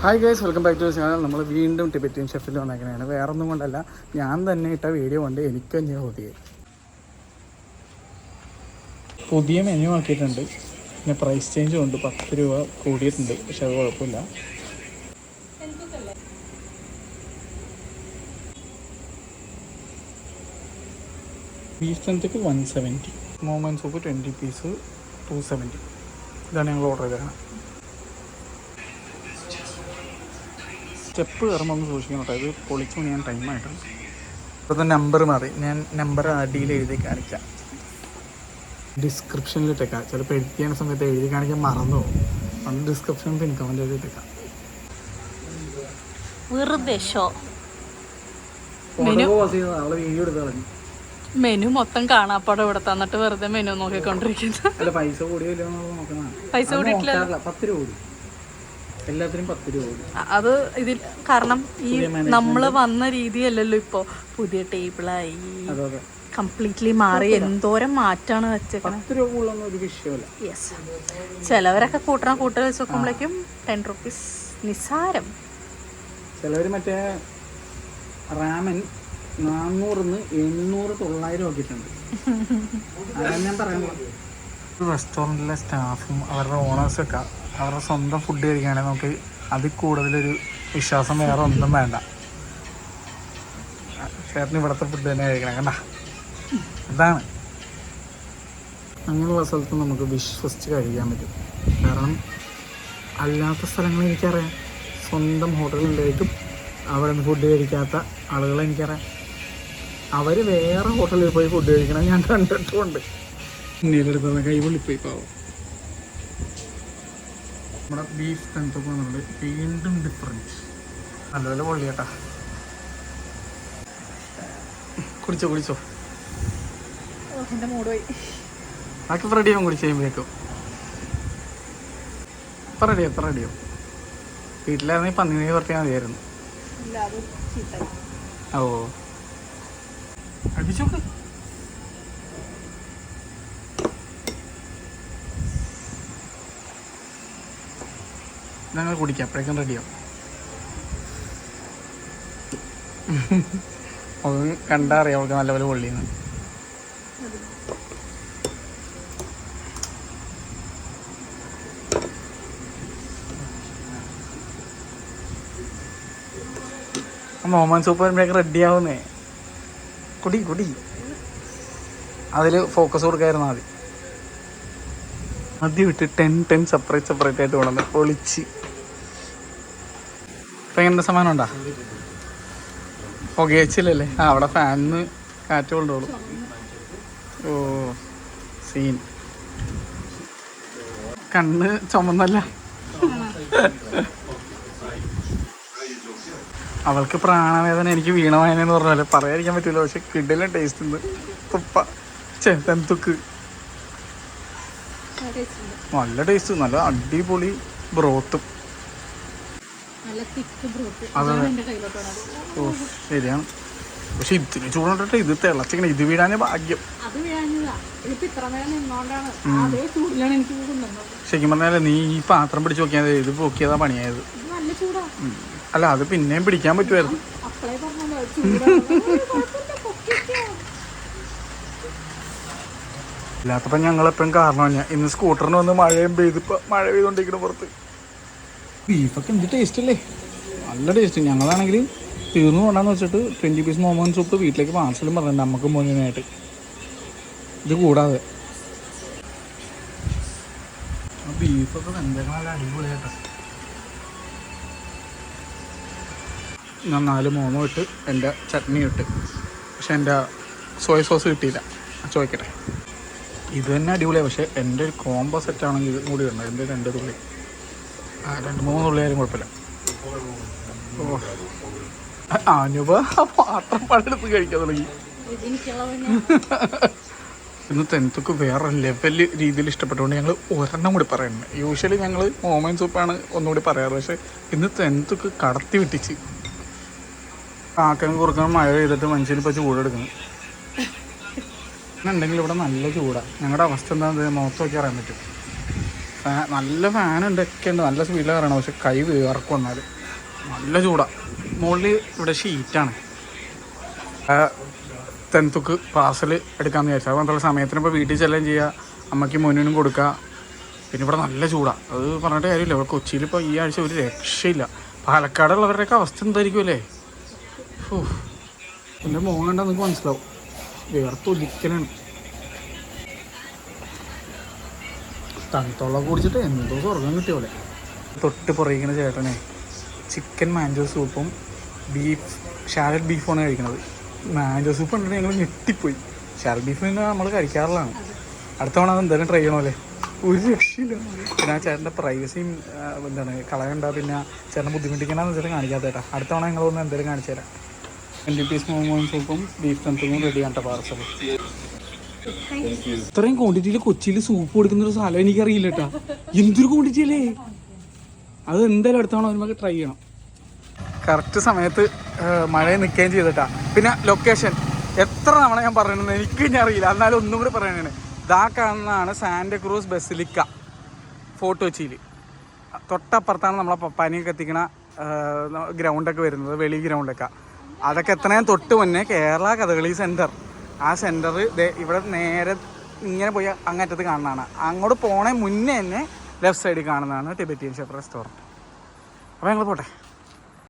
Hi guys, welcome back to channel. നമ്മൾ വീണ്ടും Tibetan ഷെഫിൽ വന്നേക്കണതാണ്. വേറെ ഒന്നും കൊണ്ടല്ല, ഞാൻ തന്നെ ഇട്ട വീഡിയോ കൊണ്ട് എനിക്ക് തന്നെ പുതിയ മെനു ആക്കിയിട്ടുണ്ട്. പിന്നെ പ്രൈസ് ചേഞ്ചും ഉണ്ട്, 10 രൂപ കൂടിയിട്ടുണ്ട്. പക്ഷെ അത് കുഴപ്പമില്ല. ബീഫ് സെൻറ്റക്ക് 170, മോമൻ സൂപ്പ് 20 പീസ് 270. ഇതാണ് ഞങ്ങൾ ഓർഡർ ചെയ്തതാണ്. സ്റ്റെപ്പ് കയറുമ്പോൾ ഒന്ന് സൂക്ഷിക്കണം കേട്ടോ, ഇത് പൊളിച്ചു ഞാൻ ടൈമായിട്ടുണ്ട്. ഇപ്പോഴത്തെ നമ്പർ മാറി, ഞാൻ നമ്പർ അടിയിൽ എഴുതി കാണിക്കാം, ഡിസ്ക്രിപ്ഷനിലിട്ടേക്കാം. ചിലപ്പോൾ എഡിറ്റ് ചെയ്യുന്ന സമയത്ത് എഴുതി കാണിക്കാൻ മറന്നു പോകും. അത് ഡിസ്ക്രിപ്ഷനിൽ പിൻ കമൻ്റ് എഴുതിയിട്ടേക്കാം. മെനു മൊത്തം കാണാപ്പാടെ ഇവിടെ തന്നിട്ട് വെറുതെ മെനു നോക്കിക്കൊണ്ടിരിക്കുന്നു. അല്ല, പൈസ കൂടിയല്ലോ നോക്കണം. പൈസ കൂടിയിട്ടില്ല, 10 രൂപ കൂടി. എല്ലാത്തിനും 10 രൂപ കൂടി. അത് ഇതിൽ കാരണം ഈ നമ്മൾ വന്ന രീതിയല്ലല്ലോ ഇപ്പോൾ. പുതിയ ടേബിളായി, കംപ്ലീറ്റ്ലി മാറി. എന്തോരം മാറ്റാണ് വെച്ചേക്കുന്നത്. 10 രൂപ കൂടുതലൊന്നും ഒരു വിഷയമല്ല. യെസ്, ചിലവരൊക്കെ കൂട്ടൽ വെച്ച് നോക്കുമ്പോഴേക്കും 10 റുപ്പീസ് നിസ്സാരം. ചിലവർ മറ്റേ റാമൻ 400 800 900 ആക്കിയിട്ടുണ്ട്. അതാണ് ഞാൻ പറയുന്നത്. റെസ്റ്റോറൻറ്റിലെ സ്റ്റാഫും അവരുടെ ഓണേഴ്സൊക്കെ അവരുടെ സ്വന്തം ഫുഡ് കഴിക്കുകയാണെങ്കിൽ നമുക്ക് അതിൽ കൂടുതലൊരു വിശ്വാസം വേറെ ഒന്നും വേണ്ട. ചേട്ടന് ഇവിടുത്തെ ഫുഡ് തന്നെ കഴിക്കണം കണ്ട. അതാണ്, അങ്ങനെയുള്ള സ്ഥലത്ത് നമുക്ക് വിശ്വസിച്ച് കഴിക്കാൻ പറ്റും. കാരണം അല്ലാത്ത സ്ഥലങ്ങൾ എനിക്കറിയാം, സ്വന്തം ഹോട്ടലുണ്ടായിട്ടും അവിടെ നിന്ന് ഫുഡ് കഴിക്കാത്ത ആളുകളെ എനിക്കറിയാം. അവർ വേറെ ഹോട്ടലിൽ പോയി ഫുഡ് കഴിക്കണം ഞാൻ കണ്ടിട്ടുമുണ്ട്. പിന്നീടെടുത്തത് കൈവള്ളിപ്പോയി പാവം. നമ്മുടെ ബീഫ് തെൻത്തൊക്കെ വന്നിട്ടുണ്ട്, വീണ്ടും ഡിഫറൻറ്റ്. നല്ലപോലെ പൊള്ളിയേട്ടാ. കുടിച്ചോ ബാക്കി റെഡിയാവും. കുടിച്ച് കഴിയുമ്പോഴേക്കും എത്ര റെഡിയോ. വീട്ടിലായിരുന്നെങ്കിൽ പന്നി കുറച്ചാൽ മതിയായിരുന്നു. ഓ, അടിച്ചോക്ക്. ഞങ്ങൾ കുടിക്കാം, അപ്പോഴേക്കും റെഡിയാവും. അത് കണ്ടാ അറിയാം അവൾക്ക് നല്ലപോലെ പൊള്ളിയെന്ന്. മോമൻ സൂപ്പ് വരുമ്പോഴേക്കും റെഡിയാവുന്നേ. കുടി അതിൽ ഫോക്കസ് കൊടുക്കായിരുന്നു. ആദ്യം വിട്ട് 10 സെപ്പറേറ്റ് ആയിട്ട് കൊണ്ടുവന്ന് പൊളിച്ച്. ഇപ്പം എങ്ങനെ സമാനം ഉണ്ടാ? പുകയച്ചില്ലല്ലേ? അവിടെ ഫാനിന്ന് കാറ്റ് കൊണ്ടോളൂ. ഓ സീൻ. കണ്ണ് ചുമന്നല്ല. അവൾക്ക് പ്രാണവേദന, എനിക്ക് വീണവേദന പറഞ്ഞാൽ പറയാതിരിക്കാൻ പറ്റില്ല. പക്ഷെ കിടിലൻ ടേസ്റ്റ് ഉണ്ട്. തെന്തുക്ക് നല്ല ടേസ്റ്റ്, നല്ല അടിപൊളി ബ്രോത്തും. അതെ, ഓ ശരിയാണ്. പക്ഷെ ഇതിന് ചൂടുണ്ടിട്ട് ഇത് തിളച്ചിങ്ങനെ. ഇത് വീഴാൻ ഭാഗ്യം. ശരിക്കും പറഞ്ഞാലേ നീ ഈ പാത്രം പിടിച്ച് നോക്കിയാൽ ഇത് പൊക്കിയതാ പണിയായത്. അല്ല, അത് പിന്നെയും പിടിക്കാൻ പറ്റുമായിരുന്നു. ഇല്ലാത്തപ്പോൾ ഞങ്ങളെപ്പോഴും കാരണം ഇന്ന് സ്കൂട്ടറിന് വന്ന് മഴയും മഴ പെയ്തുകൊണ്ടിരിക്കണം പുറത്ത്. ബീഫൊക്കെ എന്ത് ടേസ്റ്റ് അല്ലേ, നല്ല ടേസ്റ്റ്. ഞങ്ങളാണെങ്കിൽ തീർന്നു കൊണ്ടാന്ന് വെച്ചിട്ട് 20 പീസ് മോമൻ സൂപ്പ് വീട്ടിലേക്ക് പാർസലും പറഞ്ഞിട്ടുണ്ട് നമുക്ക് മോനായിട്ട്. ഇത് കൂടാതെ ബീഫൊക്കെ എന്തൊക്കെ നല്ല അടിപൊളിയായിട്ടാണ്. ഞാൻ 4 മോമോ ഇട്ട് എൻ്റെ ചട്നി ഇട്ട്, പക്ഷെ എൻ്റെ സോയ സോസ് കിട്ടിയില്ല. ചോദിക്കട്ടെ, ഇത് തന്നെ അടിപൊളിയാണ്. പക്ഷേ എൻ്റെ ഒരു കോംബോ സെറ്റാണെങ്കിൽ ഇത് കൂടി ഉണ്ട്. എൻ്റെ 2 തുള്ളി 2-3 തുള്ളിയായാലും കുഴപ്പമില്ല. ഓ, അനുപ പാത്രം പഴെടുത്ത് കഴിക്കാൻ തുടങ്ങി. ഇന്ന് തെൻത്തൊക്കെ വേറെ ലെവൽ രീതിയിൽ ഇഷ്ടപ്പെട്ടുകൊണ്ട് ഞങ്ങൾ ഒരെണ്ണം കൂടി പറയുന്നത്. യൂഷ്വലി ഞങ്ങൾ മോമൻ സൂപ്പാണ് ഒന്നുകൂടി പറയാറ്, പക്ഷേ ഇന്ന് തെൻത്തൊക്കെ കടത്തി വിട്ടിച്ച്. കാക്കനും കുറുക്കനും മഴ ചെയ്തിട്ട് മനുഷ്യനിപ്പോൾ ചൂടെടുക്കുന്നു. ഉണ്ടെങ്കിൽ ഇവിടെ നല്ല ചൂടാണ്. ഞങ്ങളുടെ അവസ്ഥ എന്താണെന്ന് മുഖത്ത് നോക്കി അറിയാൻ പറ്റും. നല്ല ഫാനുണ്ട്, ഒക്കെ ഉണ്ട്, നല്ല സ്പീഡിൽ കയറണം. പക്ഷെ കൈ വേർക്കും വന്നാൽ നല്ല ചൂടാണ്. മുകളിൽ ഇവിടെ ഷീറ്റാണ്. തെൻതുക്ക് പാർസൽ എടുക്കാമെന്ന് വിചാരിച്ചു. അത് മാത്രമല്ല സമയത്തിന് ഇപ്പോൾ വീട്ടിൽ ചെല്ലുകയും ചെയ്യുക, അമ്മയ്ക്ക് മുന്നിനും കൊടുക്കുക. പിന്നെ ഇവിടെ നല്ല ചൂടാണ്, അത് പറഞ്ഞിട്ട് കാര്യമില്ല. ഇവിടെ കൊച്ചിയിൽ ഇപ്പോൾ ഈ ആഴ്ച ഒരു രക്ഷയില്ല. പാലക്കാടുള്ളവരുടെയൊക്കെ അവസ്ഥ എന്തായിരിക്കും അല്ലേ? എൻ്റെ മോൻ കണ്ടാൽ നിങ്ങൾക്ക് മനസ്സിലാവും, വേർത്തൊലിക്കലാണ്. തണുത്തുള്ള കുടിച്ചിട്ട് എന്തോ സ്വർഗം കിട്ടിയ പോലെ. തൊട്ട് പുറകിക്കുന്ന ചേട്ടനെ ചിക്കൻ മാഞ്ചോ സൂപ്പും ഷാലറ്റ് ബീഫാണ് കഴിക്കുന്നത്. മാഞ്ചോ സൂപ്പ് ഉണ്ടെങ്കിൽ ഞങ്ങൾ ഞെട്ടിപ്പോയി. ഷാലറ്റ് ബീഫ് പിന്നെ നമ്മൾ കഴിക്കാറുള്ളതാണ്. അടുത്ത തവണ അത് എന്തായാലും ട്രൈ ചെയ്യണമല്ലേ, ഒരു രക്ഷയില്ല. പിന്നെ ആ ചേട്ടൻ്റെ പ്രൈവസിയും എന്താണ് കളയണ്ട, പിന്നെ ചേട്ടനെ ബുദ്ധിമുട്ടിക്കണമെന്ന് വെച്ചിട്ട് കാണിക്കാത്തേട്ടാ. അടുത്ത തവണ ഞങ്ങളൊന്ന് എന്തായാലും കാണിച്ചു തരാം. 20 പീസ് മോമോ സൂപ്പും ബീഫ് തണുത്തും റെഡിയാണ് പാർസൽ. ഇത്രയും ക്വാണ്ടിറ്റിയിൽ കൊച്ചിയിൽ സൂപ്പ് കൊടുക്കുന്നൊരു സ്ഥലം എനിക്കറിയില്ല കേട്ടാ. എന്തൊരു ക്വാണ്ടിറ്റി അല്ലേ അത്. എന്തായാലും അടുത്ത തവണ നമുക്ക് ട്രൈ ചെയ്യണം. കറക്റ്റ് സമയത്ത് മഴ നിൽക്കുകയും ചെയ്തിട്ടാ. പിന്നെ ലൊക്കേഷൻ എത്ര തവണ ഞാൻ പറയണമെന്ന് എനിക്ക് ഞാൻ അറിയില്ല, എന്നാലും ഒന്നും കൂടി പറയണേ. ഇതാ കാണുന്നതാണ് സാന്റാക്രൂസ് ബസിലിക്ക, ഫോർട്ട് കൊച്ചിയിൽ. തൊട്ടപ്പുറത്താണ് നമ്മളെ പപ്പാനിയൊക്കെ എത്തിക്കണ ഗ്രൗണ്ടൊക്കെ വരുന്നത്, വെളി ഗ്രൗണ്ടൊക്കെ. അതൊക്കെ എത്രയും തൊട്ട് മുന്നേ കേരള കഥകളി സെൻറ്റർ. ആ സെൻറ്റർ ഇവിടെ നേരെ ഇങ്ങനെ പോയി അങ്ങറ്റത്ത് കാണുന്നതാണ്. അങ്ങോട്ട് പോണേ മുന്നേ തന്നെ ലെഫ്റ്റ് സൈഡിൽ കാണുന്നതാണ് ടിബറ്റിയൻ ഷെഫ് റെസ്റ്റോറൻറ്റ്. അപ്പോൾ ഞങ്ങൾ പോട്ടെ.